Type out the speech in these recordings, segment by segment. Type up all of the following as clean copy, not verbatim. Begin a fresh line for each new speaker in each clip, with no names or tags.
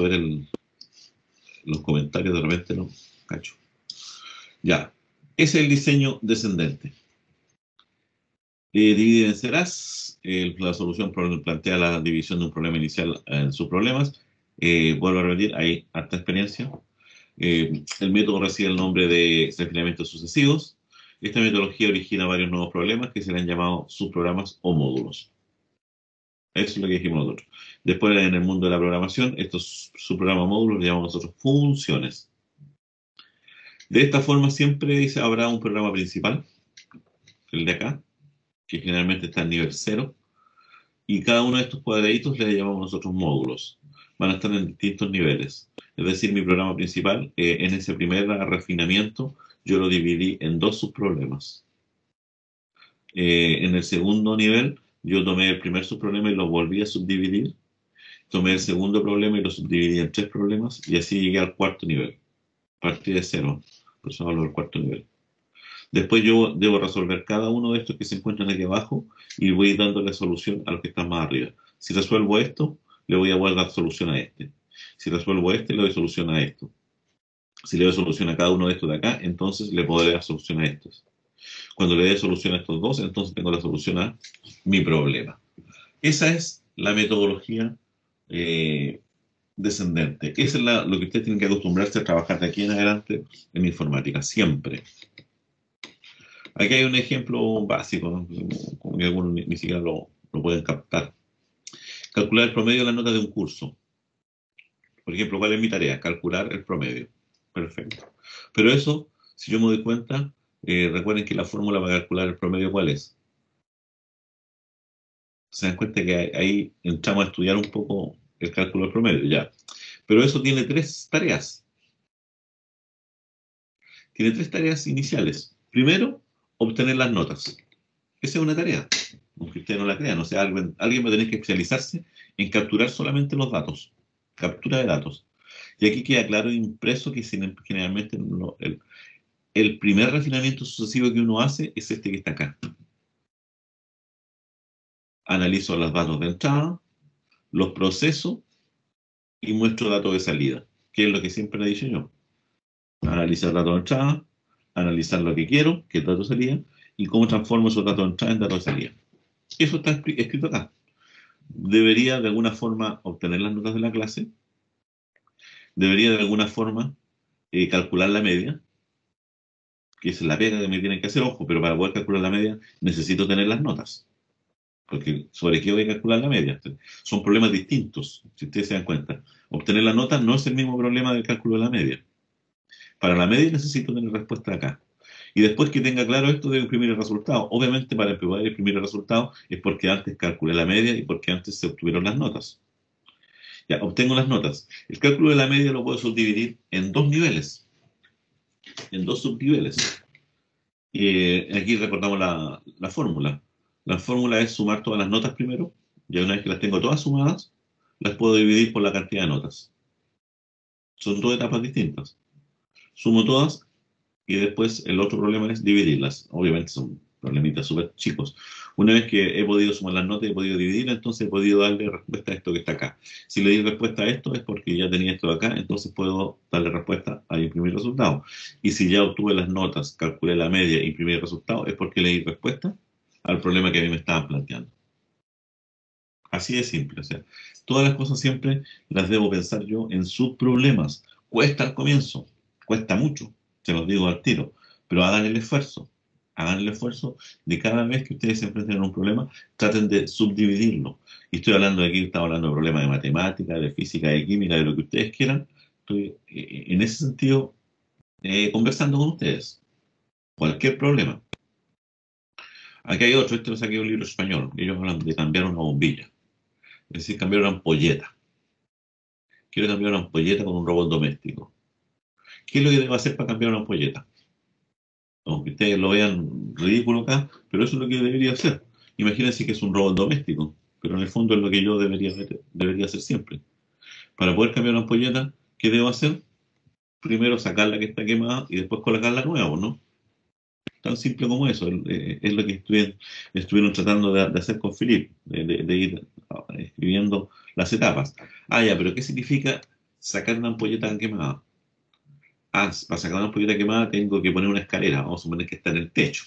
ver los comentarios, de repente no cacho. Ya, ese es el diseño descendente. Divide y vencerás. La solución plantea la división de un problema inicial en sus problemas. Vuelvo a repetir, hay harta experiencia. El método recibe el nombre de refinamientos sucesivos. Esta metodología origina varios nuevos problemas que se le han llamado subprogramas o módulos. Eso es lo que dijimos nosotros. Después, en el mundo de la programación, estos subprogramas o módulos los llamamos nosotros funciones. De esta forma, siempre dice, habrá un programa principal, el de acá, que generalmente está en nivel 0, y cada uno de estos cuadraditos le llamamos nosotros módulos. Van a estar en distintos niveles. Es decir, mi programa principal, en ese primer refinamiento, yo lo dividí en 2 subproblemas. En el segundo nivel, yo tomé el primer subproblema y lo volví a subdividir. Tomé el segundo problema y lo subdividí en 3 problemas, y así llegué al cuarto nivel. Partí de 0, por eso hablo del cuarto nivel. Después yo debo resolver cada uno de estos que se encuentran aquí abajo y voy dándole solución a los que están más arriba. Si resuelvo esto, le voy a dar solución a este. Si resuelvo este, le doy solución a esto. Si le doy solución a cada uno de estos de acá, entonces le podré dar solución a estos. Cuando le dé solución a estos dos, entonces tengo la solución a mi problema. Esa es la metodología descendente. Eso es lo que ustedes tienen que acostumbrarse a trabajar de aquí en adelante en informática, siempre. Aquí hay un ejemplo básico, ¿no? Como que algunos ni siquiera lo pueden captar. Calcular el promedio de las notas de un curso. Por ejemplo, ¿cuál es mi tarea? Calcular el promedio. Perfecto. Pero eso, si yo me doy cuenta, recuerden que la fórmula para calcular el promedio, ¿cuál es? Se dan cuenta que ahí entramos a estudiar un poco el cálculo del promedio, ya. Pero eso tiene 3 tareas. Tiene 3 tareas iniciales. Primero, obtener las notas. Esa es una tarea, aunque ustedes no la crean. O sea, alguien va a tener que especializarse en capturar solamente los datos. Captura de datos. Y aquí queda claro impreso que generalmente el primer refinamiento sucesivo que uno hace es este que está acá. Analizo los datos de entrada, los proceso y muestro datos de salida, que es lo que siempre le he dicho yo. Analizar datos de entrada, analizar lo que quiero, que es dato de salida, y cómo transformo esos datos de entrada en datos de salida. Eso está escrito acá. Debería de alguna forma obtener las notas de la clase, debería de alguna forma calcular la media, que es la pega que me tienen que hacer, ojo, pero para poder calcular la media necesito tener las notas, porque ¿sobre qué voy a calcular la media? Son problemas distintos, si ustedes se dan cuenta. Obtener las notas no es el mismo problema del cálculo de la media. Para la media necesito tener respuesta acá. Y después que tenga claro esto, debo imprimir el resultado. Obviamente, para poder imprimir el resultado es porque antes calculé la media y porque antes se obtuvieron las notas. Ya, obtengo las notas. El cálculo de la media lo puedo subdividir en 2 niveles, en 2 subniveles. Aquí recordamos la fórmula. La fórmula es sumar todas las notas primero, y una vez que las tengo todas sumadas, las puedo dividir por la cantidad de notas. Son 2 etapas distintas. Sumo todas y después el otro problema es dividirlas. Obviamente son problemitas súper chicos. Una vez que he podido sumar las notas y he podido dividir, entonces he podido darle respuesta a esto que está acá. Si le di respuesta a esto es porque ya tenía esto de acá, entonces puedo darle respuesta a imprimir el resultado. Y si ya obtuve las notas, calculé la media e imprimí el resultado, es porque le di respuesta al problema que a mí me estaban planteando. Así de simple. O sea, todas las cosas siempre las debo pensar yo en subproblemas. Cuesta al comienzo, cuesta mucho, se los digo al tiro, pero hagan el esfuerzo de cada vez que ustedes se enfrenten a un problema, traten de subdividirlo. Y estoy hablando de aquí, estamos hablando de problemas de matemática, de física, de química, de lo que ustedes quieran. Estoy en ese sentido conversando con ustedes. Cualquier problema. Aquí hay otro, este lo saqué de un libro español. Ellos hablan de cambiar una bombilla. Es decir, cambiar una ampolleta. Quiero cambiar una ampolleta con un robot doméstico. ¿Qué es lo que debo hacer para cambiar una ampolleta? Aunque ustedes lo vean ridículo acá, pero eso es lo que debería hacer. Imagínense que es un robot doméstico, pero en el fondo es lo que yo debería hacer siempre. Para poder cambiar una ampolleta, ¿qué debo hacer? Primero sacar la que está quemada y después colocar la nueva, ¿no? Tan simple como eso. Es lo que estuvieron tratando de hacer con Philip, de ir escribiendo las etapas. Ah, ya, pero ¿qué significa sacar una ampolleta quemada. Ah, para sacar una ampolleta quemada tengo que poner una escalera. Vamos a suponer que está en el techo.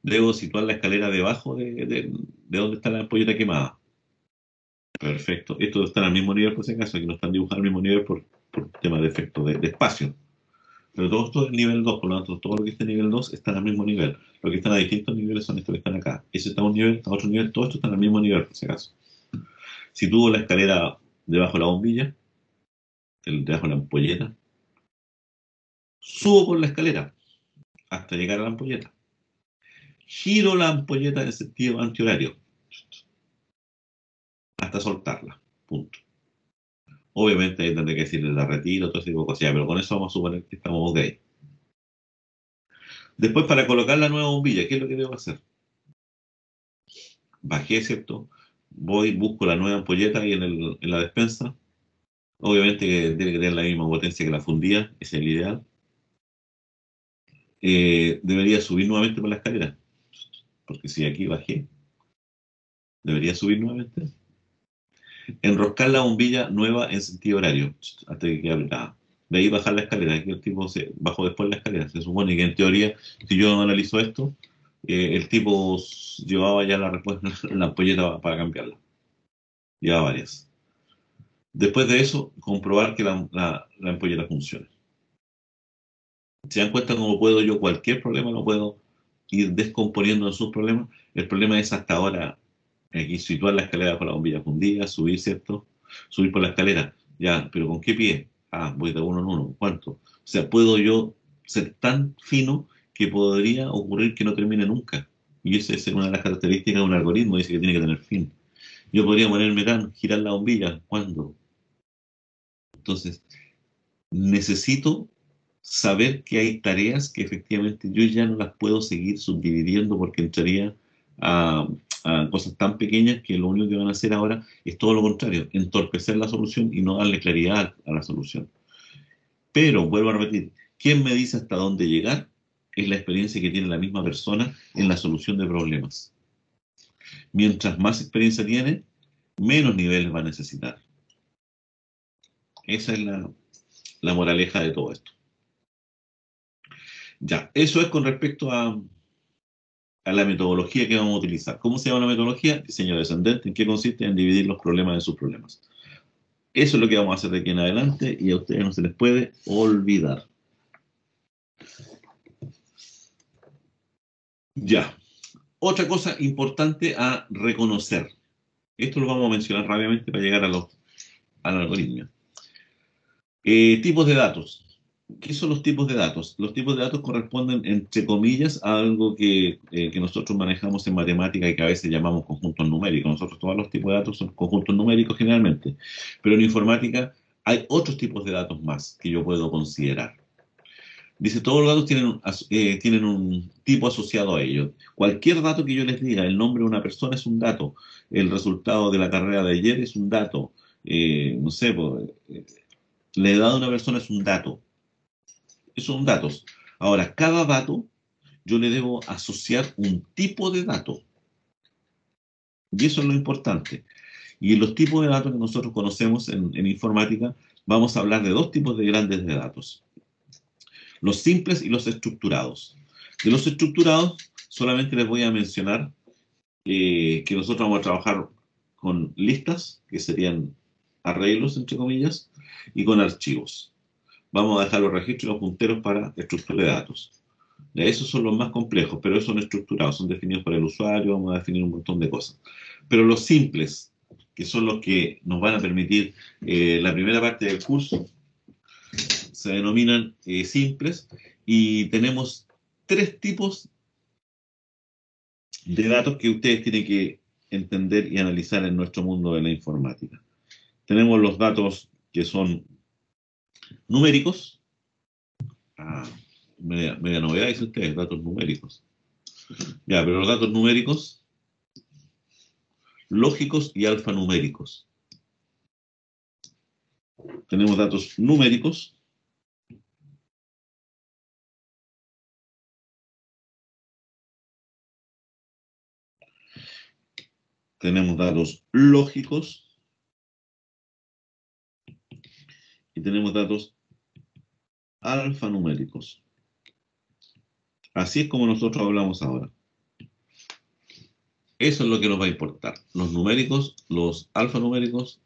Debo situar la escalera debajo de donde está la ampolleta quemada. Perfecto. Esto está al mismo nivel, por si acaso, aquí no están dibujados al mismo nivel por tema de efecto de espacio. Pero todo esto es nivel 2, por lo tanto, todo lo que está en nivel 2 está al mismo nivel. Lo que están a distintos niveles son estos que están acá. Ese está a un nivel, está a otro nivel, todo esto está al mismo nivel, por si acaso. Sitúo la escalera debajo de la bombilla, debajo de la ampolleta, subo por la escalera hasta llegar a la ampolleta. Giro la ampolleta en sentido antihorario hasta soltarla. Punto. Obviamente ahí tendré que decirle la retiro, todo ese tipo de cosas, pero con eso vamos a suponer que estamos ok. Después, para colocar la nueva bombilla, ¿qué es lo que debo hacer? Bajé, ¿cierto? Voy, busco la nueva ampolleta ahí en la despensa. Obviamente que tiene que tener la misma potencia que la fundida, ese es el ideal. Debería subir nuevamente por la escalera, porque si aquí bajé, debería subir nuevamente. Enroscar la bombilla nueva en sentido horario, hasta que quede apretada. De ahí bajar la escalera, aquí el tipo bajó después la escalera. Se supone que en teoría, si yo analizo esto, el tipo llevaba ya la respuesta, la ampolleta para cambiarla. Llevaba varias. Después de eso, comprobar que la ampolleta funcione. ¿Se dan cuenta cómo puedo yo cualquier problema lo puedo ir descomponiendo en sus problemas? El problema es hasta ahora aquí situar la escalera con la bombilla fundida, subir, ¿cierto? Subir por la escalera. Ya, pero ¿con qué pie? Ah, voy de uno en uno. ¿Cuánto? O sea, puedo yo ser tan fino que podría ocurrir que no termine nunca. Y esa es una de las características de un algoritmo, dice que tiene que tener fin. Yo podría ponerme tan, girar la bombilla. ¿Cuándo? Entonces, necesito saber que hay tareas que efectivamente yo ya no las puedo seguir subdividiendo porque entraría a, a cosas tan pequeñas que lo único que van a hacer ahora es todo lo contrario, entorpecer la solución y no darle claridad a la solución. Pero, vuelvo a repetir, ¿quién me dice hasta dónde llegar? Es la experiencia que tiene la misma persona en la solución de problemas. Mientras más experiencia tiene, menos niveles va a necesitar. Esa es la moraleja de todo esto. Ya, eso es con respecto a la metodología que vamos a utilizar. ¿Cómo se llama la metodología? Diseño descendente. ¿En qué consiste? En dividir los problemas en sus problemas. Eso es lo que vamos a hacer de aquí en adelante y a ustedes no se les puede olvidar. Ya. Otra cosa importante a reconocer. Esto lo vamos a mencionar rápidamente para llegar al algoritmo. Tipos de datos. ¿Qué son los tipos de datos? Los tipos de datos corresponden, entre comillas, a algo que nosotros manejamos en matemática y que a veces llamamos conjuntos numéricos. Nosotros todos los tipos de datos son conjuntos numéricos generalmente, pero en informática hay otros tipos de datos más que yo puedo considerar. Dice, todos los datos tienen un tipo asociado a ellos. Cualquier dato que yo les diga, el nombre de una persona es un dato, el resultado de la carrera de ayer es un dato, no sé, pues, la edad de una persona es un dato. Esos son datos. Ahora, cada dato yo le debo asociar un tipo de dato. Y eso es lo importante. Y en los tipos de datos que nosotros conocemos en informática, vamos a hablar de dos tipos de grandes de datos. Los simples y los estructurados. De los estructurados, solamente les voy a mencionar que nosotros vamos a trabajar con listas, que serían arreglos, entre comillas, y con archivos. Vamos a dejar los registros y los punteros para estructura de datos. Ya, esos son los más complejos, pero esos son estructurados, son definidos por el usuario, vamos a definir un montón de cosas. Pero los simples, que son los que nos van a permitir la primera parte del curso, se denominan simples y tenemos tres tipos de datos que ustedes tienen que entender y analizar en nuestro mundo de la informática. Tenemos los datos que son numéricos. Ah, media novedad, dicen ustedes, datos numéricos. Ya, pero los datos numéricos, lógicos y alfanuméricos. Tenemos datos numéricos, tenemos datos lógicos y tenemos datos alfanuméricos. Así es como nosotros hablamos ahora. Eso es lo que nos va a importar. Los numéricos, los alfanuméricos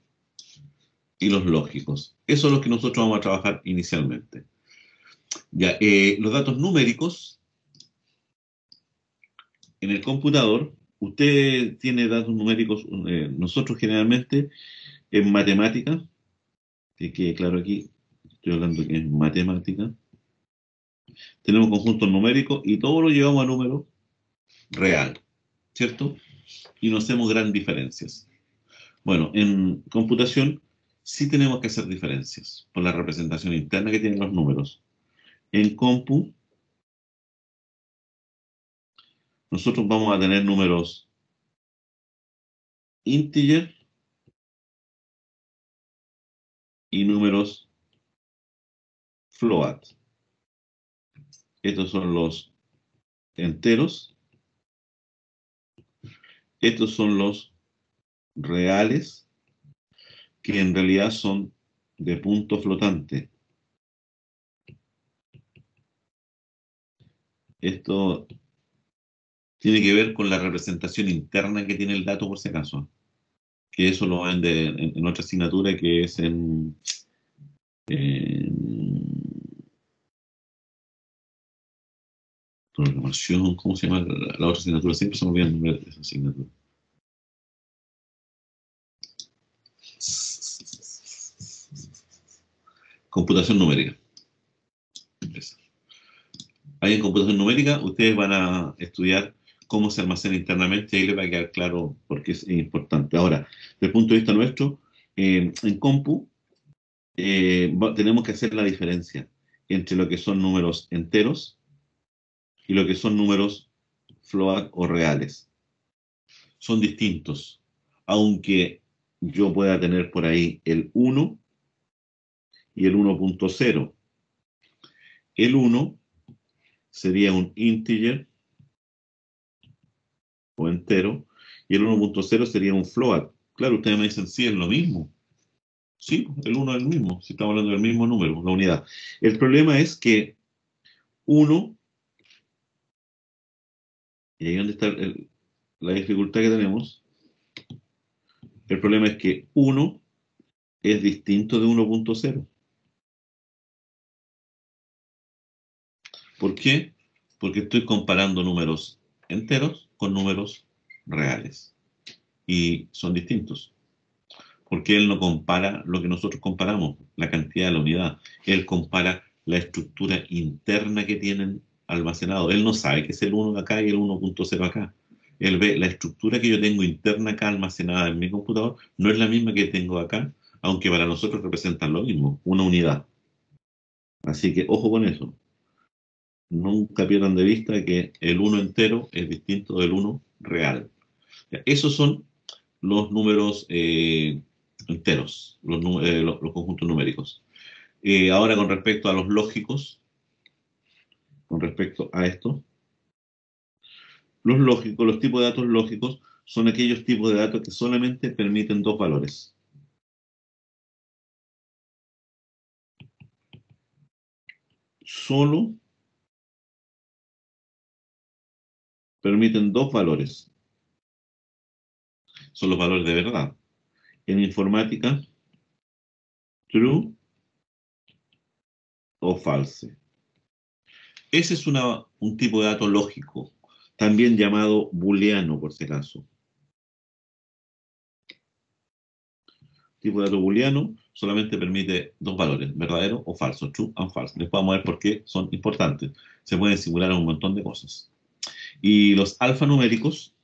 y los lógicos. Eso es lo que nosotros vamos a trabajar inicialmente. Ya, los datos numéricos en el computador, usted tiene datos numéricos, nosotros generalmente en matemática, que quede claro aquí, estoy hablando que es matemática, tenemos conjuntos numéricos y todo lo llevamos a número real, ¿cierto? Y no hacemos gran diferencias. Bueno, en computación sí tenemos que hacer diferencias por la representación interna que tienen los números. En compu, nosotros vamos a tener números integer y números float. Estos son los enteros. Estos son los reales, que en realidad son de punto flotante. Esto tiene que ver con la representación interna que tiene el dato, por si acaso. Que eso lo ven en otra asignatura que es en programación, ¿cómo se llama la otra asignatura? Siempre se me olvida el nombre de esa asignatura. Computación numérica. Ahí en computación numérica ustedes van a estudiar cómo se almacena internamente y ahí les va a quedar claro por qué es importante. Ahora, desde el punto de vista nuestro, en compu tenemos que hacer la diferencia entre lo que son números enteros y lo que son números float o reales. Son distintos, aunque yo pueda tener por ahí el 1 y el 1.0. El 1 sería un integer o entero y el 1.0 sería un float. Claro, ustedes me dicen, sí, es lo mismo. Sí, el 1 es el mismo, si estamos hablando del mismo número, la unidad. El problema es que 1, y ahí es donde está la dificultad que tenemos, el problema es que 1 es distinto de 1.0. ¿Por qué? Porque estoy comparando números enteros con números reales. Y son distintos. Porque él no compara lo que nosotros comparamos, la cantidad de la unidad. Él compara la estructura interna que tienen almacenado. Él no sabe que es el 1 acá y el 1.0 acá. Él ve la estructura que yo tengo interna acá almacenada en mi computador, no es la misma que tengo acá, aunque para nosotros representan lo mismo, una unidad. Así que ojo con eso. Nunca pierdan de vista que el 1 entero es distinto del 1 real. Esos son los números enteros, los conjuntos numéricos. Ahora con respecto a los lógicos, con respecto a esto, los lógicos, los tipos de datos lógicos son aquellos tipos de datos que solamente permiten dos valores. Solo permiten dos valores. Son los valores de verdad. En informática, true o false. Ese es un tipo de dato lógico, también llamado booleano, por si acaso. Tipo de dato booleano solamente permite dos valores, verdadero o falso, true and false. Después vamos a ver por qué son importantes. Se pueden simular un montón de cosas. Y los alfanuméricos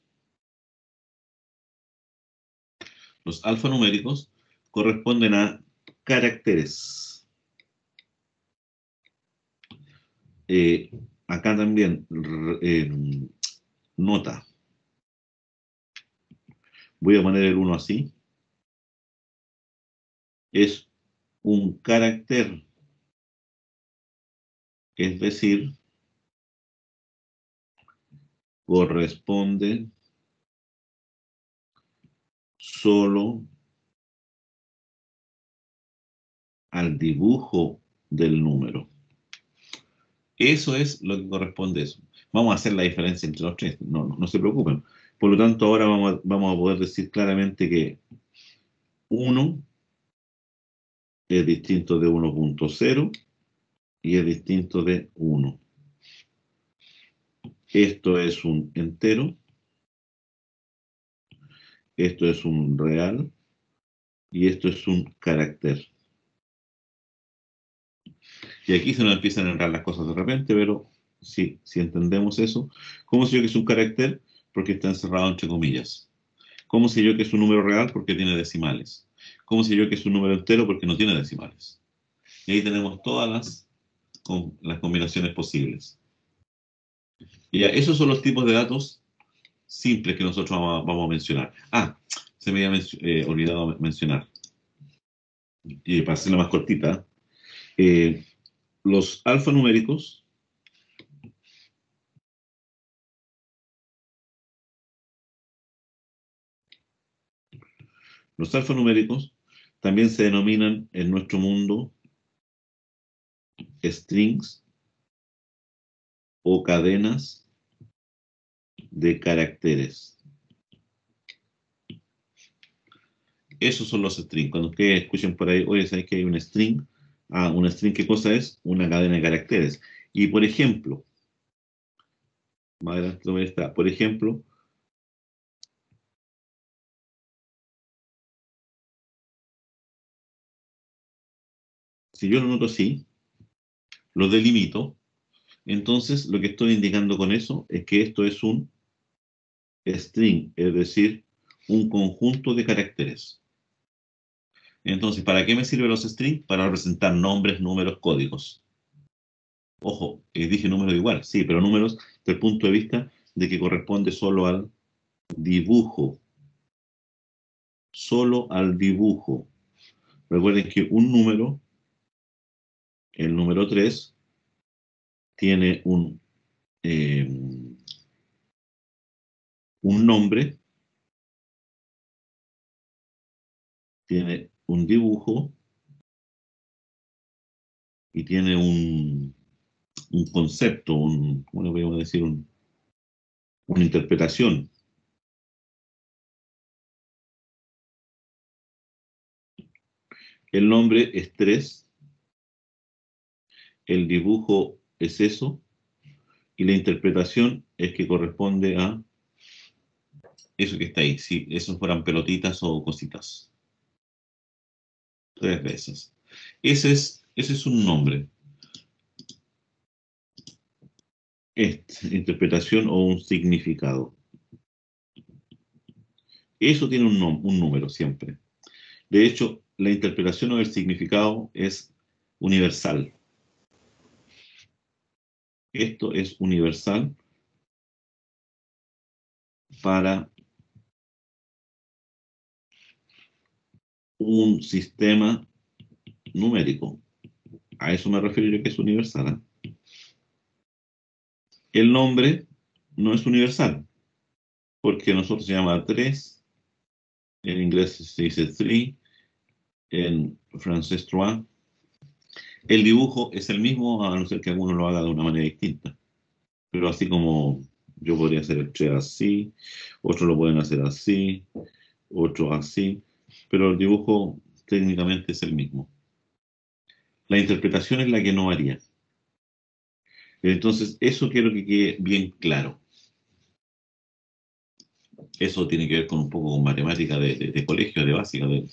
corresponden a caracteres. Acá también, nota. Voy a poner el 1 así. Es un carácter, es decir, corresponde solo al dibujo del número. Eso es lo que corresponde a eso. Vamos a hacer la diferencia entre los tres, no se preocupen. Por lo tanto, ahora vamos a poder decir claramente que 1 es distinto de 1.0 y es distinto de 1. Esto es un entero, esto es un real y esto es un carácter. Y aquí se nos empiezan a entrar las cosas de repente, pero sí, si entendemos eso, ¿cómo sé yo que es un carácter? Porque está encerrado entre comillas. ¿Cómo sé yo que es un número real? Porque tiene decimales. ¿Cómo sé yo que es un número entero? Porque no tiene decimales. Y ahí tenemos todas las combinaciones posibles. Y ya, esos son los tipos de datos simples que nosotros vamos a mencionar. Ah, se me había olvidado mencionar. Y para hacerla más cortita, eh, los alfanuméricos Los alfanuméricos también se denominan en nuestro mundo strings o cadenas de caracteres. Esos son los strings. Cuando ustedes escuchen por ahí, oye, ¿sabes que hay un string? Ah, un string, ¿qué cosa es? Una cadena de caracteres. Y por ejemplo, más adelante lo voy a estar. Por ejemplo, si yo lo noto así, lo delimito, entonces lo que estoy indicando con eso es que esto es un string, es decir, un conjunto de caracteres. Entonces, ¿para qué me sirven los strings? Para representar nombres, números, códigos. Ojo, dije números igual, sí, pero números desde el punto de vista de que corresponde solo al dibujo. Solo al dibujo. Recuerden que un número, el número 3, tiene un nombre, tiene un dibujo y tiene un concepto, ¿cómo le podemos decir? Una interpretación. El nombre es 3, el dibujo es eso, y la interpretación es que corresponde a eso que está ahí. Si esos fueran pelotitas o cositas. 3 veces. Ese es un nombre. Interpretación o un significado. Eso tiene un número siempre. De hecho, la interpretación o el significado es universal. Esto es universal para un sistema numérico. A eso me refiero yo que es universal. El nombre no es universal, porque nosotros se llama 3, en inglés se dice 3, en francés 3. El dibujo es el mismo, a no ser que alguno lo haga de una manera distinta. Pero así como yo podría hacer el 3 así, otros lo pueden hacer así, otros así, pero el dibujo técnicamente es el mismo. La interpretación es la que no varía. Entonces, eso quiero que quede bien claro. Eso tiene que ver con un poco con matemática de colegio, de básica, de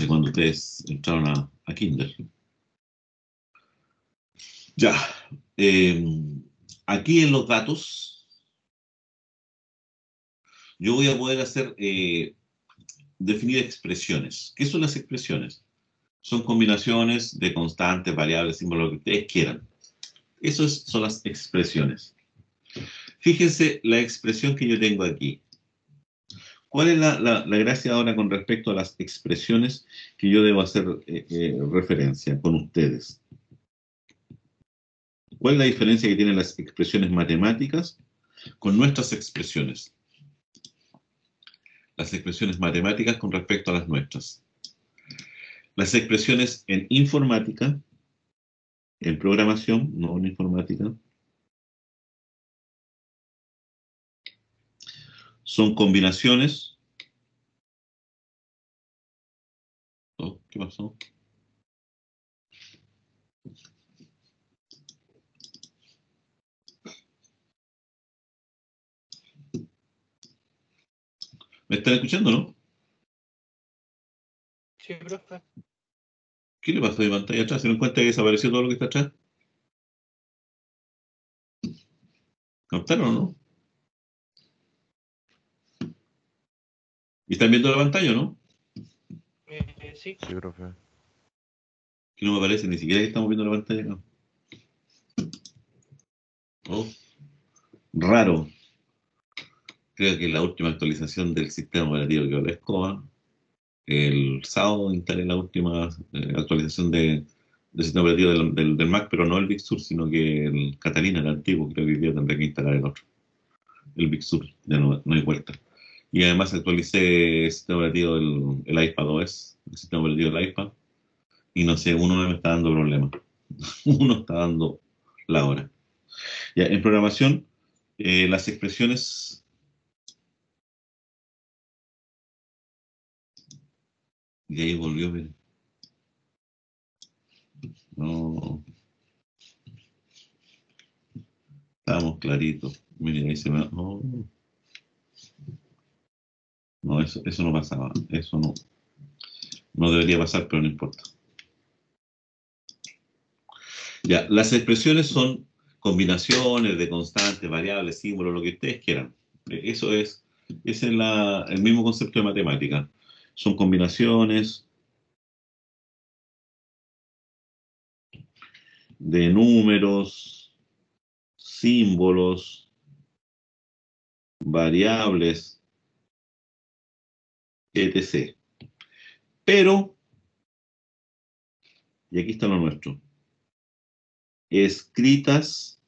cuando ustedes entraron a Kinder. Ya, eh, aquí en los datos, yo voy a poder definir expresiones. ¿Qué son las expresiones? Son combinaciones de constantes, variables, símbolos, lo que ustedes quieran. Eso son las expresiones. Fíjense la expresión que yo tengo aquí. ¿Cuál es la gracia ahora con respecto a las expresiones que yo debo hacer referencia con ustedes? ¿Cuál es la diferencia que tienen las expresiones matemáticas con nuestras expresiones? Las expresiones matemáticas con respecto a las nuestras. Las expresiones en informática, en programación, no en informática, son combinaciones. Oh, ¿qué pasó? ¿Me están escuchando, no?
Sí, profe.
¿Qué le pasó a mi pantalla atrás? ¿Se dan cuenta que desapareció todo lo que está atrás? ¿Captaron o no? ¿Y están viendo la pantalla o no?
Sí.
Sí, profe.
Que no me parece ni siquiera que estamos viendo la pantalla acá. Oh, raro. Creo que la última actualización del sistema operativo que ahora es Escoba, el sábado instalé la última actualización del sistema operativo del Mac, pero no el Big Sur, sino que el Catalina, el antiguo. Creo que hoy día tendré que instalar el otro, el Big Sur, ya no hay vuelta. Y además actualicé el sistema operativo el iPad OS, el sistema operativo del iPad, y no sé, uno me está dando problemas. Uno está dando la hora. Ya, en programación, las expresiones. Y ahí volvió, miren. No, estábamos claritos. Miren, ahí se me. Oh, no, eso no pasaba. Eso no debería pasar, pero no importa. Ya, las expresiones son combinaciones de constantes, variables, símbolos, lo que ustedes quieran. Ese es el mismo concepto de matemática. Son combinaciones de números, símbolos, variables, etc. Pero, y aquí está lo nuestro, escritas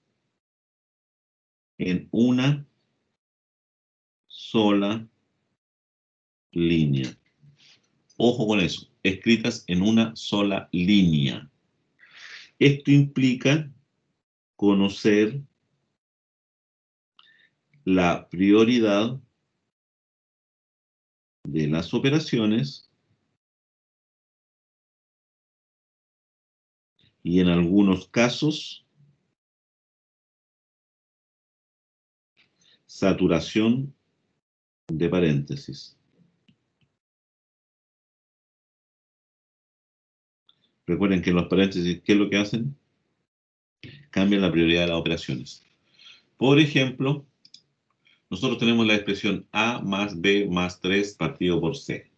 en una sola línea. Ojo con eso, escritas en una sola línea. Esto implica conocer la prioridad de las operaciones y en algunos casos saturación de paréntesis. Recuerden que en los paréntesis, ¿qué es lo que hacen? Cambian la prioridad de las operaciones. Por ejemplo, nosotros tenemos la expresión A más B más 3 partido por C.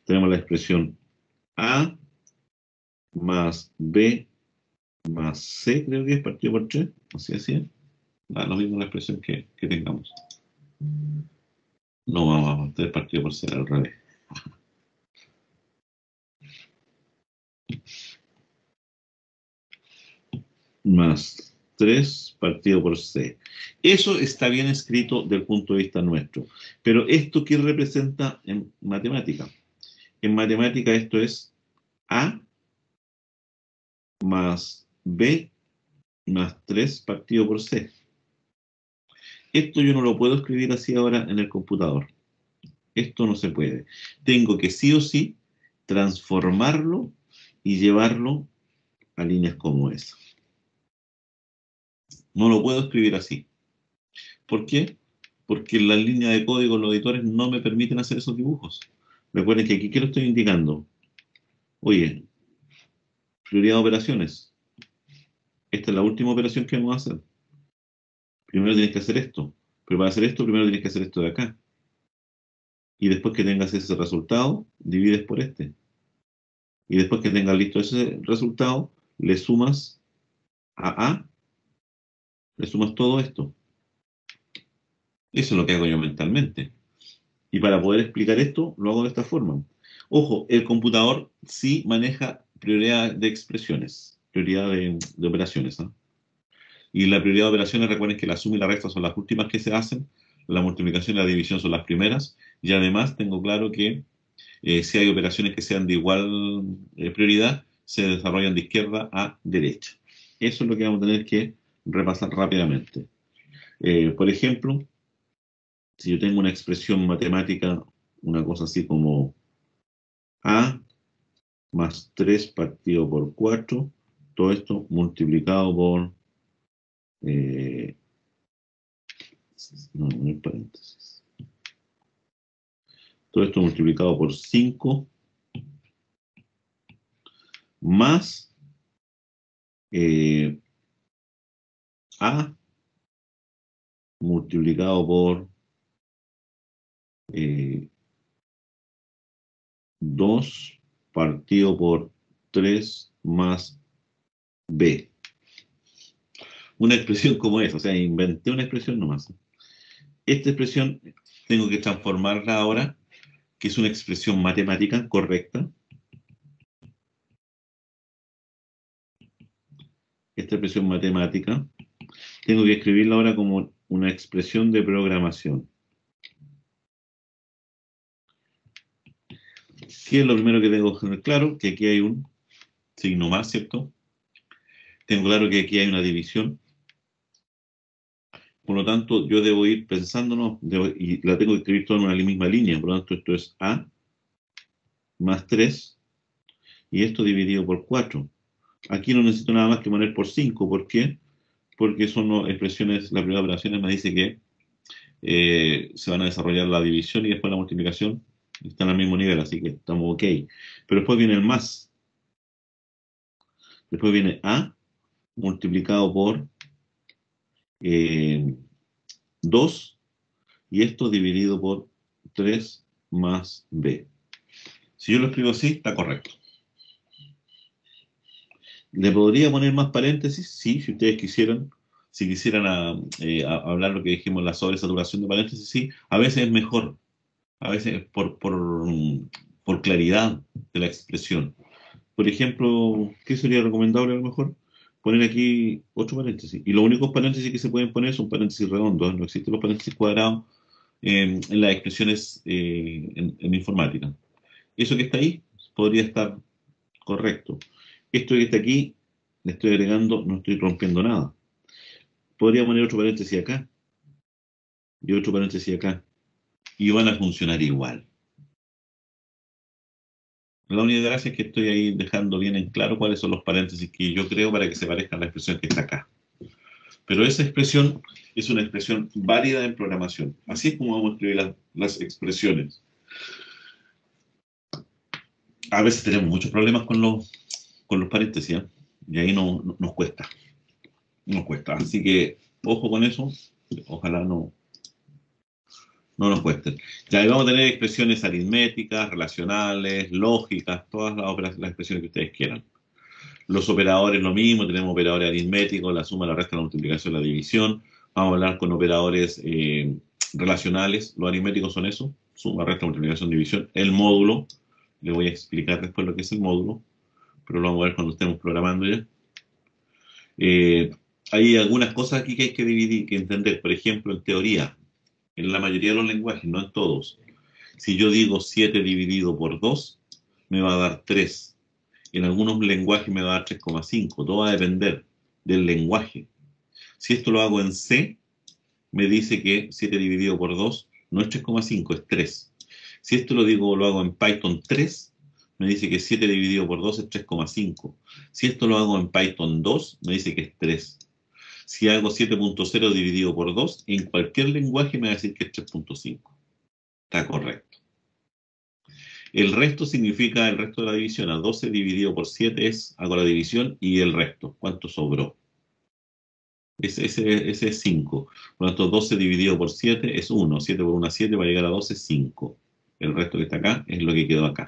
Tenemos la expresión A más B más C, creo que es partido por 3. Así. Da lo mismo la expresión que tengamos. No, vamos, 3 partido por C, al revés. Más 3 partido por C. Eso está bien escrito desde el punto de vista nuestro. Pero ¿esto qué representa en matemática? En matemática esto es A más B más 3 partido por C. Esto yo no lo puedo escribir así ahora en el computador. Esto no se puede. Tengo que sí o sí transformarlo y llevarlo a líneas como esa. No lo puedo escribir así. ¿Por qué? Porque las líneas de código, los editores no me permiten hacer esos dibujos. Recuerden que aquí, ¿qué lo estoy indicando? Oye, prioridad de operaciones. Esta es la última operación que vamos a hacer. Primero tienes que hacer esto. Pero para hacer esto, primero tienes que hacer esto de acá. Y después que tengas ese resultado, divides por este. Y después que tengas listo ese resultado, le sumas a A, le sumas todo esto. Eso es lo que hago yo mentalmente. Y para poder explicar esto, lo hago de esta forma. Ojo, el computador sí maneja prioridad de expresiones, prioridad de operaciones, ¿no? Y la prioridad de operaciones, recuerden que la suma y la resta son las últimas que se hacen, la multiplicación y la división son las primeras, y además tengo claro que Si hay operaciones que sean de igual prioridad, se desarrollan de izquierda a derecha. Eso es lo que vamos a tener que repasar rápidamente. Por ejemplo, si yo tengo una expresión matemática, una cosa así como A más 3 partido por 4, todo esto multiplicado por... no hay paréntesis. Todo esto multiplicado por 5 más A multiplicado por 2 partido por 3 más B. Una expresión como esa, o sea, inventé una expresión nomás. Esta expresión tengo que transformarla ahora, que es una expresión matemática correcta. Esta expresión matemática, tengo que escribirla ahora como una expresión de programación. ¿Qué es lo primero que tengo que tener claro? Que aquí hay un signo más, ¿cierto? Tengo claro que aquí hay una división. Por lo tanto, yo debo ir pensándolo y la tengo que escribir toda en una misma línea. Por lo tanto, esto es A más 3 y esto dividido por 4. Aquí no necesito nada más que poner por 5. ¿Por qué? Porque son expresiones, la primera operación me dice que se van a desarrollar la división y después la multiplicación están al mismo nivel, así que estamos ok. Pero después viene el más. Después viene A multiplicado por 2 y esto dividido por 3 más B. Si yo lo escribo así, está correcto. ¿Le podría poner más paréntesis? Sí, si ustedes quisieran. Si quisieran hablar lo que dijimos, la sobresaturación de paréntesis, sí. A veces es mejor. A veces por claridad de la expresión. Por ejemplo, ¿qué sería recomendable a lo mejor? Poner aquí 8 paréntesis. Y los únicos paréntesis que se pueden poner son paréntesis redondos. No existen los paréntesis cuadrados en las expresiones en informática. Eso que está ahí podría estar correcto. Esto que está aquí, le estoy agregando, no estoy rompiendo nada. Podría poner otro paréntesis acá y otro paréntesis acá. Y van a funcionar igual. La única gracia es que estoy ahí dejando bien en claro cuáles son los paréntesis que yo creo para que se parezca a la expresión que está acá. Pero esa expresión es una expresión válida en programación. Así es como vamos a escribir las expresiones. A veces tenemos muchos problemas con los paréntesis, ¿eh? Y ahí nos cuesta. Nos cuesta. Así que ojo con eso. Ojalá no nos cueste. Ya ahí vamos a tener expresiones aritméticas, relacionales, lógicas, todas las expresiones que ustedes quieran. Los operadores lo mismo, tenemos operadores aritméticos, la suma, la resta, la multiplicación, la división. Vamos a hablar con operadores relacionales. Los aritméticos son eso, suma, resta, multiplicación, división. El módulo, le voy a explicar después lo que es el módulo, pero lo vamos a ver cuando estemos programando ya. Hay algunas cosas aquí que hay que dividir, que entender. Por ejemplo, en teoría, en la mayoría de los lenguajes, no en todos. Si yo digo 7 dividido por 2, me va a dar 3. En algunos lenguajes me va a dar 3,5. Todo va a depender del lenguaje. Si esto lo hago en C, me dice que 7 dividido por 2 no es 3,5, es 3. Si esto lo hago en Python 3, me dice que 7 dividido por 2 es 3,5. Si esto lo hago en Python 2, me dice que es 3. Si hago 7.0 dividido por 2, en cualquier lenguaje me va a decir que es 3.5. Está correcto. El resto significa el resto de la división. A 12 dividido por 7 hago la división y el resto. ¿Cuánto sobró? Ese es 5. Por lo tanto, 12 dividido por 7 es 1. 7 por 1 es 7, va a llegar a 12 es 5. El resto que está acá es lo que quedó acá.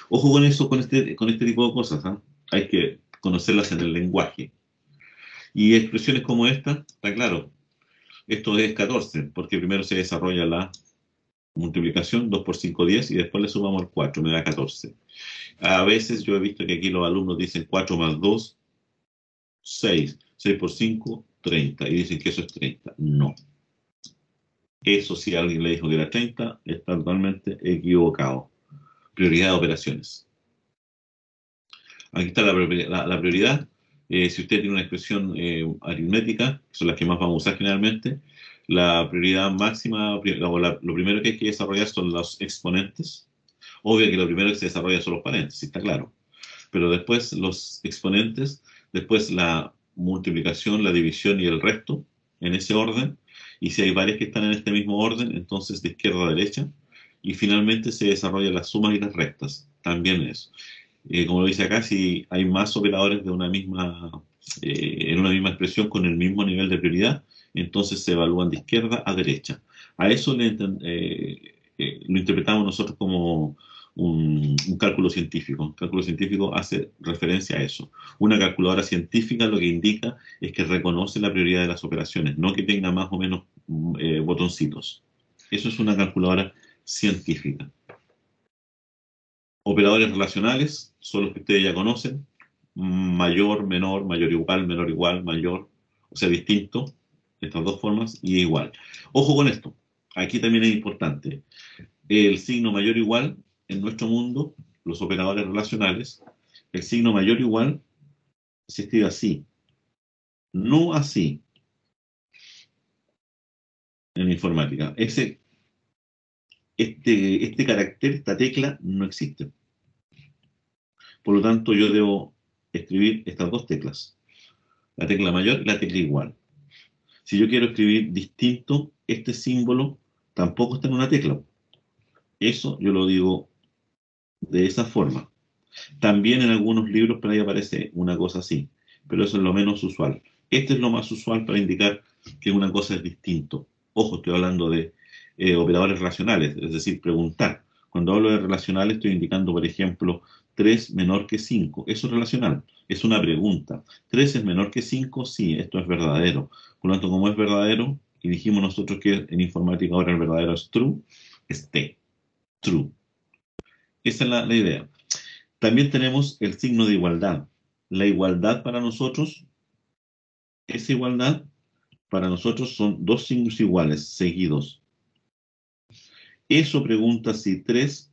Ojo con eso, con este tipo de cosas. ¿Eh? Hay que conocerlas en el lenguaje. Y expresiones como esta, está claro. Esto es 14, porque primero se desarrolla la multiplicación, 2 por 5, 10, y después le sumamos el 4, me da 14. A veces yo he visto que aquí los alumnos dicen 4 más 2, 6. 6 por 5, 30. Y dicen que eso es 30. No. Eso si alguien le dijo que era 30, está totalmente equivocado. prioridad de operaciones. Aquí está la prioridad. Si usted tiene una expresión aritmética, que son las que más vamos a usar generalmente, la prioridad máxima, lo primero que hay que desarrollar son los exponentes. Obvio que lo primero que se desarrolla son los paréntesis, está claro. Pero después los exponentes, después la multiplicación, la división y el resto, en ese orden. Y si hay varias que están en este mismo orden, entonces de izquierda a derecha. Y finalmente se desarrollan las sumas y las restas, también eso. Como lo dice acá, si hay más operadores de una misma, en una misma expresión con el mismo nivel de prioridad, entonces se evalúan de izquierda a derecha. A eso lo interpretamos nosotros como un cálculo científico. Un cálculo científico hace referencia a eso. Una calculadora científica lo que indica es que reconoce la prioridad de las operaciones, no que tenga más o menos botoncitos. Eso es una calculadora científica. Operadores relacionales son los que ustedes ya conocen. Mayor, menor igual, mayor, o sea, distinto, estas dos formas, y igual. Ojo con esto, aquí también es importante. El signo mayor igual, en nuestro mundo, los operadores relacionales, el signo mayor igual se escribe así, no así, en informática. Este carácter, esta tecla, no existe. Por lo tanto, yo debo escribir estas dos teclas, la tecla mayor y la tecla igual. Si yo quiero escribir distinto, este símbolo tampoco está en una tecla. Eso yo lo digo de esa forma. También en algunos libros por ahí aparece una cosa así, pero eso es lo menos usual. Este es lo más usual para indicar que una cosa es distinto. Ojo, estoy hablando de operadores relacionales, es decir, preguntar. Cuando hablo de relacionales estoy indicando, por ejemplo, 3 menor que 5. Eso es relacional, es una pregunta. 3 es menor que 5, sí, esto es verdadero. Por lo tanto, como es verdadero, y dijimos nosotros que en informática ahora el verdadero es true, es T, true. Esa es la idea. También tenemos el signo de igualdad. La igualdad para nosotros, esa igualdad para nosotros son dos signos iguales, seguidos. Eso pregunta si 3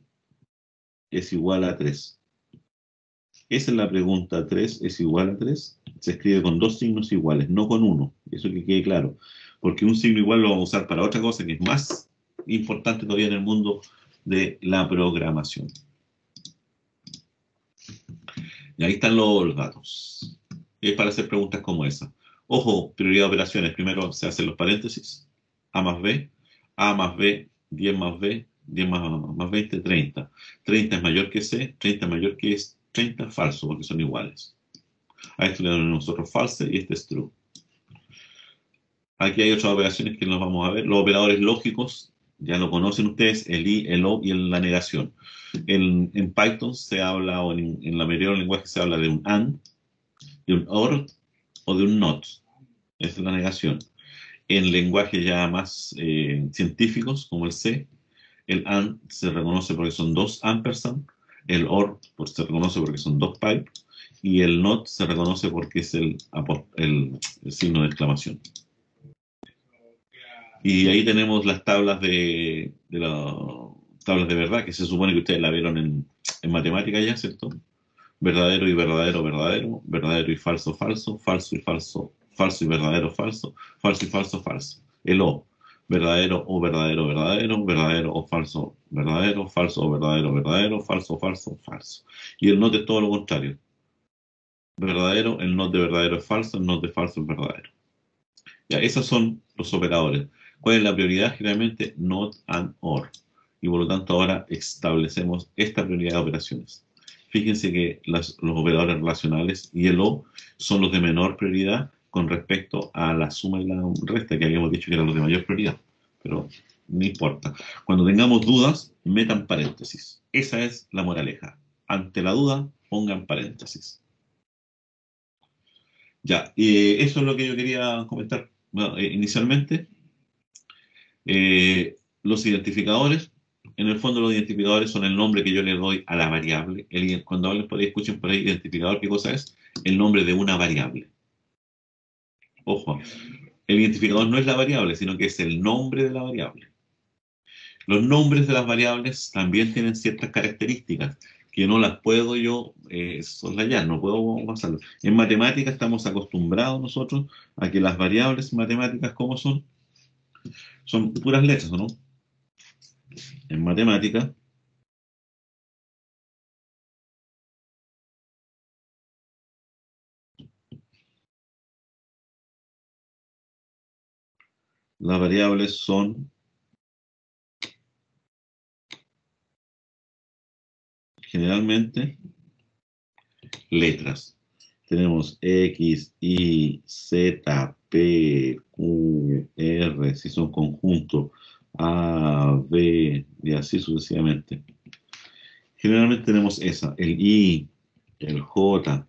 es igual a 3. Esa es la pregunta, 3 es igual a 3. Se escribe con dos signos iguales, no con uno. Eso que quede claro. Porque un signo igual lo vamos a usar para otra cosa que es más importante todavía en el mundo de la programación. Y ahí están los datos. Es para hacer preguntas como esa. Ojo, prioridad de operaciones. Primero se hacen los paréntesis. A más B, 10 más B, 10 más 20, 30. 30 es mayor que C, 30 es mayor que 30, falso, porque son iguales. A esto le damos nosotros false y este es true. Aquí hay otras operaciones que nos vamos a ver. Los operadores lógicos, ya lo conocen ustedes, el I, el O y la negación. En Python se habla, o en la mayoría de los lenguajes se habla de un AND, de un OR o de un NOT. Esa es la negación. En lenguajes ya más científicos, como el C, el AND se reconoce porque son dos ampersand, el OR se reconoce porque son dos pipe, y el NOT se reconoce porque es el signo de exclamación. Y ahí tenemos las tablas tablas de verdad, que se supone que ustedes la vieron en matemática ya, ¿cierto? Verdadero y verdadero, verdadero, verdadero y falso, falso, falso y falso, falso y verdadero, falso, falso y falso, falso. El O, verdadero o verdadero, verdadero, verdadero o falso, verdadero, falso o verdadero, verdadero, falso, falso, falso. Y el NOT es todo lo contrario. Verdadero, el NOT de verdadero es falso, el NOT de falso es verdadero. Ya, esos son los operadores. ¿Cuál es la prioridad? Generalmente NOT and OR. Y por lo tanto ahora establecemos esta prioridad de operaciones. Fíjense que los operadores relacionales y el O son los de menor prioridad con respecto a la suma y la resta, que habíamos dicho que eran los de mayor prioridad. Pero no importa. Cuando tengamos dudas, metan paréntesis. Esa es la moraleja. Ante la duda, pongan paréntesis. Ya, eso es lo que yo quería comentar. Bueno, inicialmente, los identificadores, en el fondo los identificadores son el nombre que yo le doy a la variable. Cuando hablen por ahí, escuchen por ahí identificador, ¿qué cosa es? El nombre de una variable. Ojo, el identificador no es la variable, sino que es el nombre de la variable. Los nombres de las variables también tienen ciertas características que no las puedo yo soslayar, no puedo pasarlo. En matemáticas estamos acostumbrados nosotros a que las variables matemáticas, ¿cómo son? Son puras letras, ¿o no? En matemáticas, las variables son generalmente letras. Tenemos X, Y, Z, P, Q, R, si son conjuntos, A, B, y así sucesivamente. Generalmente tenemos esa, el I, el J.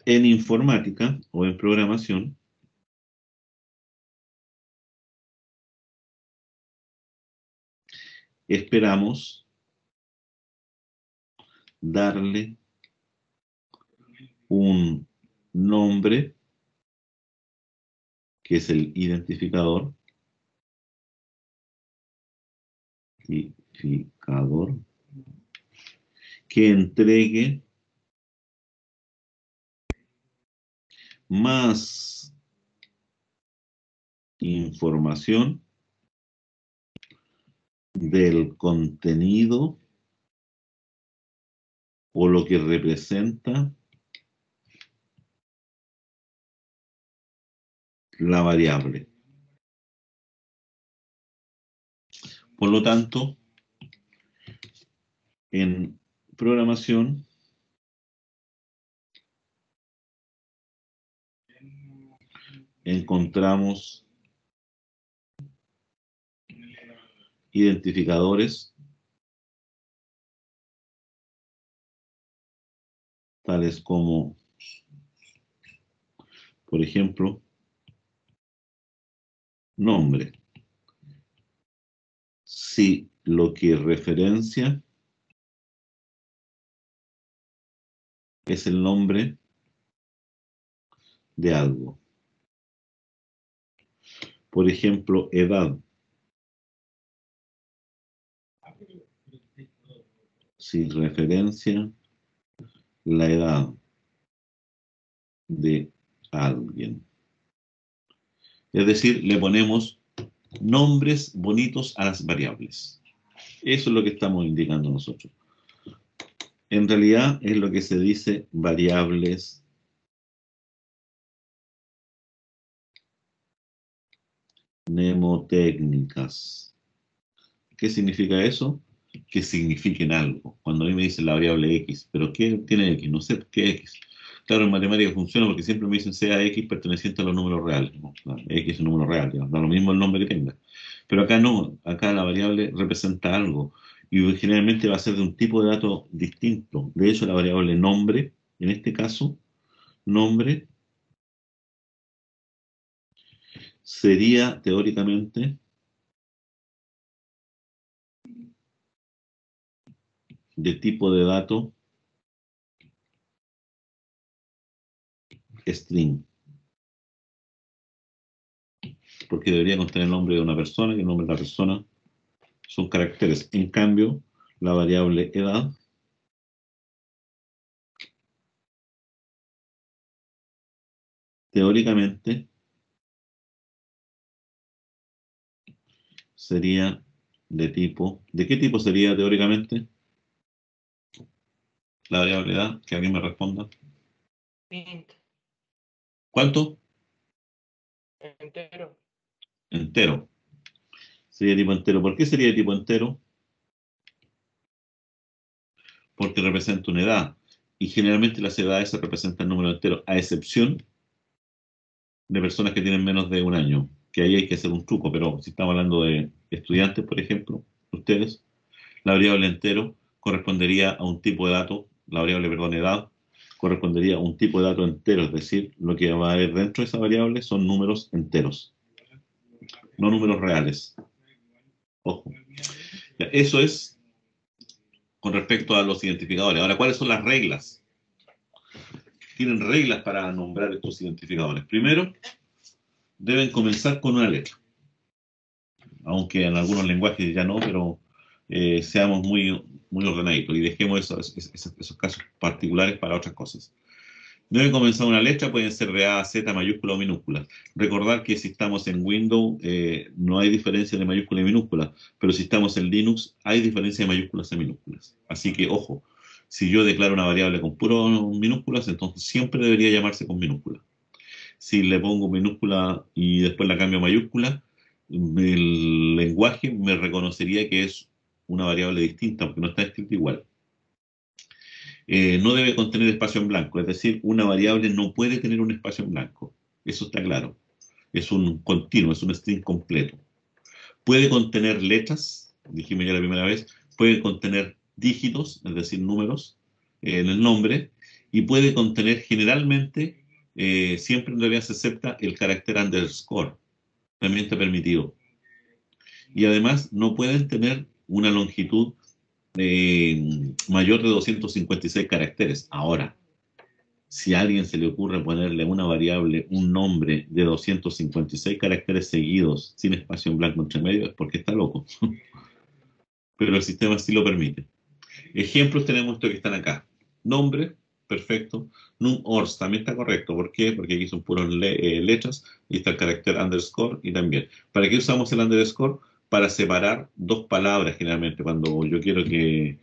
En informática o en programación, esperamos darle un nombre, que es el identificador, que entregue más información del contenido o lo que representa la variable. Por lo tanto, en programación encontramos identificadores tales como, por ejemplo, nombre. Si lo que referencia es el nombre de algo. Por ejemplo, edad. Si referencia la edad de alguien. Es decir, le ponemos nombres bonitos a las variables. Eso es lo que estamos indicando nosotros. En realidad es lo que se dice variables mnemotécnicas. ¿Qué significa eso? Que signifiquen algo. Cuando a mí me dicen la variable X, ¿pero qué tiene X? No sé qué X. Claro, en matemáticas funciona porque siempre me dicen sea X perteneciente a los números reales. ¿No? X es un número real, ya, da lo mismo el nombre que tenga. Pero acá no, acá la variable representa algo y generalmente va a ser de un tipo de dato distinto. De hecho, la variable nombre, en este caso, nombre, sería teóricamente de tipo de dato string, porque debería contener el nombre de una persona y el nombre de la persona son caracteres. En cambio, la variable edad teóricamente sería de tipo, ¿de qué tipo sería teóricamente la variable edad? Que alguien me responda.
Int.
¿Cuánto?
Entero.
Entero. Sería tipo entero. ¿Por qué sería de tipo entero? Porque representa una edad. Y generalmente las edades se representan en número entero, a excepción de personas que tienen menos de un año, que ahí hay que hacer un truco, pero si estamos hablando de estudiantes, por ejemplo, ustedes, la variable entero correspondería a un tipo de dato, la variable, perdón, edad, correspondería a un tipo de dato entero, es decir, lo que va a haber dentro de esa variable son números enteros, no números reales. Ojo. Ya, eso es con respecto a los identificadores. Ahora, ¿cuáles son las reglas? Tienen reglas para nombrar estos identificadores. Primero, deben comenzar con una letra. aunque en algunos lenguajes ya no, pero seamos muy ordenaditos y dejemos esos casos particulares para otras cosas. Debe comenzar una letra, pueden ser de A a Z, mayúscula o minúscula. Recordar que si estamos en Windows no hay diferencia de mayúscula y minúscula, pero si estamos en Linux hay diferencia de mayúsculas a minúsculas. Así que, ojo, si yo declaro una variable con puras minúsculas, entonces siempre debería llamarse con minúscula. Si le pongo minúscula y después la cambio a mayúscula, el lenguaje me reconocería que es una variable distinta, porque no está escrita igual. No debe contener espacio en blanco, es decir, una variable no puede tener un espacio en blanco. Eso está claro. Es un continuo, es un string completo. Puede contener letras, dijimos ya la primera vez, puede contener dígitos, es decir, números en el nombre, y puede contener generalmente, siempre en realidad se acepta el carácter underscore, también está permitido. Y además no pueden tener una longitud mayor de 256 caracteres. Ahora, si a alguien se le ocurre ponerle a una variable un nombre de 256 caracteres seguidos sin espacio en blanco entre medio, es porque está loco. Pero el sistema sí lo permite. Ejemplos tenemos estos que están acá. Nombre, perfecto. Num-ors también está correcto. ¿Por qué? Porque aquí son puras letras y está el carácter underscore y también. ¿Para qué usamos el underscore? Para separar dos palabras generalmente. Cuando yo quiero que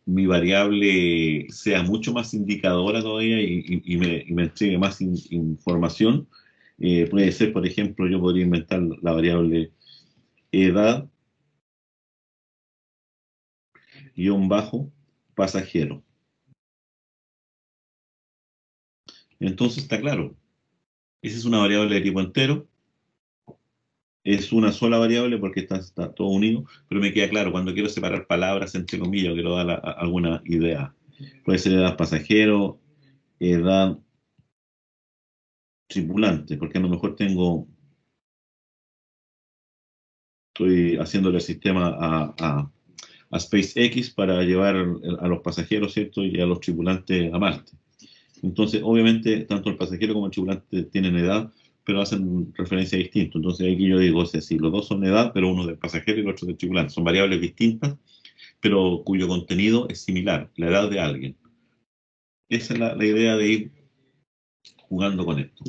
mi variable sea mucho más indicadora todavía y me entregue más información, puede ser, por ejemplo, yo podría inventar la variable edad bajo pasajero. Entonces está claro, esa es una variable de tipo entero, es una sola variable porque está todo unido, pero me queda claro, cuando quiero separar palabras entre comillas, quiero dar alguna idea. Puede ser edad pasajero, edad tripulante, porque a lo mejor estoy haciéndole el sistema a SpaceX para llevar a los pasajeros, ¿cierto? Y a los tripulantes a Marte. Entonces, obviamente, tanto el pasajero como el tripulante tienen edad, pero hacen referencia a distinto. Entonces, aquí yo digo, si los dos son de edad, pero uno del pasajero y el otro del tripulante. Son variables distintas, pero cuyo contenido es similar, la edad de alguien. Esa es la idea de ir jugando con esto.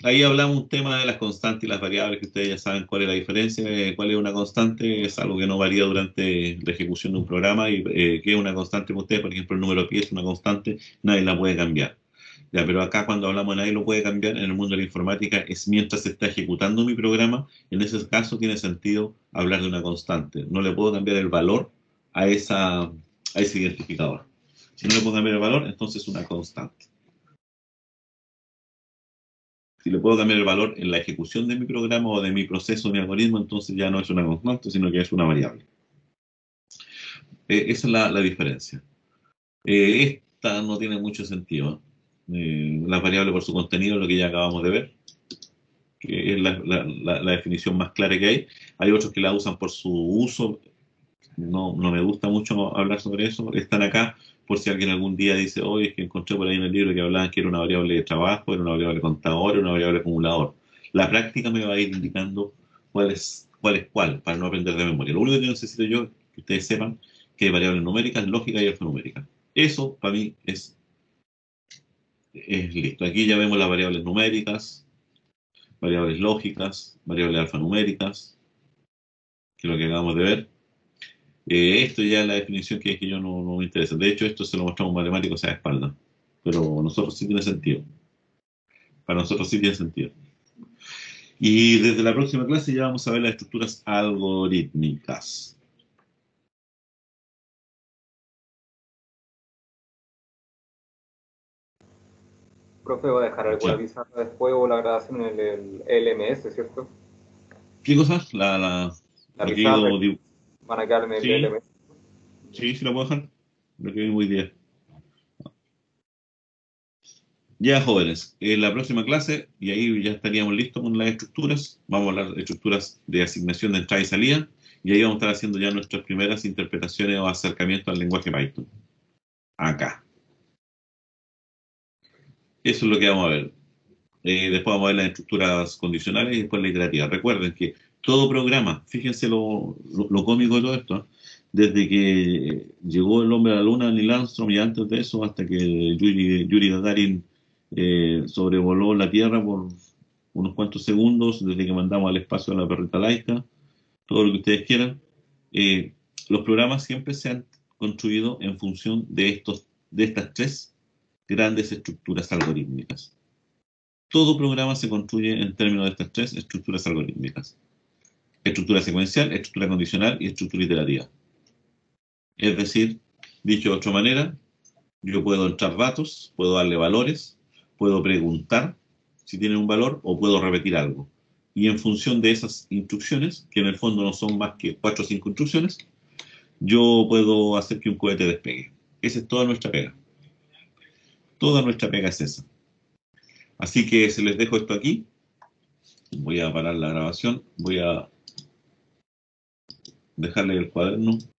Ahí hablamos un tema de las constantes y las variables, que ustedes ya saben cuál es la diferencia. Cuál es una constante, es algo que no varía durante la ejecución de un programa, y qué es una constante para ustedes, por ejemplo, el número de pi es una constante, nadie la puede cambiar. Ya, pero acá cuando hablamos de nadie lo puede cambiar, en el mundo de la informática es mientras se está ejecutando mi programa, en ese caso tiene sentido hablar de una constante. No le puedo cambiar el valor a ese identificador. Si no le puedo cambiar el valor, entonces es una constante. Si le puedo cambiar el valor en la ejecución de mi programa o de mi proceso, de mi algoritmo, entonces ya no es una constante, sino que es una variable. Esa es la diferencia. Esta no tiene mucho sentido. Las variables por su contenido, lo que ya acabamos de ver, que es la definición más clara que hay. Hay otros que la usan por su uso. No me gusta mucho hablar sobre eso. Están acá por si alguien algún día dice, oye, es que encontré por ahí en el libro que hablaban que era una variable de trabajo, era una variable contador, era una variable acumulador. La práctica me va a ir indicando cuál es cuál, para no aprender de memoria. Lo único que necesito yo es que ustedes sepan que hay variables numéricas, lógicas y alfanuméricas. Eso para mí es listo. Aquí ya vemos las variables numéricas, variables lógicas, variables alfanuméricas, que es lo que acabamos de ver. Esto ya es la definición que yo no me interesa. De hecho, esto se lo mostramos matemáticos a la espalda. Pero nosotros sí tiene sentido. Para nosotros sí tiene sentido. Y desde la próxima clase ya vamos a ver las estructuras algorítmicas.
Profe, ¿va a dejar alguna
Ya.
pizarra después o la grabación en el LMS, cierto?
¿Qué cosas?
La
Lo que he
pizarra
ido...
van a quedar en el
Sí,
LMS.
sí la puedo dejar. Lo que vimos hoy día. Ya, jóvenes, en la próxima clase, y ahí ya estaríamos listos con las estructuras, vamos a hablar de estructuras de asignación de entrada y salida, y ahí vamos a estar haciendo ya nuestras primeras interpretaciones o acercamientos al lenguaje Python. Acá. Eso es lo que vamos a ver. Después vamos a ver las estructuras condicionales y después la iterativa. Recuerden que todo programa, fíjense lo cómico de todo esto, ¿eh? Desde que llegó el hombre a la luna, Neil Armstrong, y antes de eso, hasta que Yuri Gagarin sobrevoló la Tierra por unos cuantos segundos, desde que mandamos al espacio a la perrita Laika, todo lo que ustedes quieran, los programas siempre se han construido en función de estas tres grandes estructuras algorítmicas. Todo programa se construye en términos de estas tres estructuras algorítmicas: estructura secuencial, estructura condicional y estructura iterativa. Es decir, dicho de otra manera, yo puedo entrar datos, puedo darle valores, puedo preguntar si tienen un valor o puedo repetir algo. Y en función de esas instrucciones, que en el fondo no son más que 4 o 5 instrucciones, yo puedo hacer que un cohete despegue. Esa es toda nuestra pega. Toda nuestra pega es esa. Así que se les dejo esto aquí. Voy a parar la grabación. Voy a dejarle el cuaderno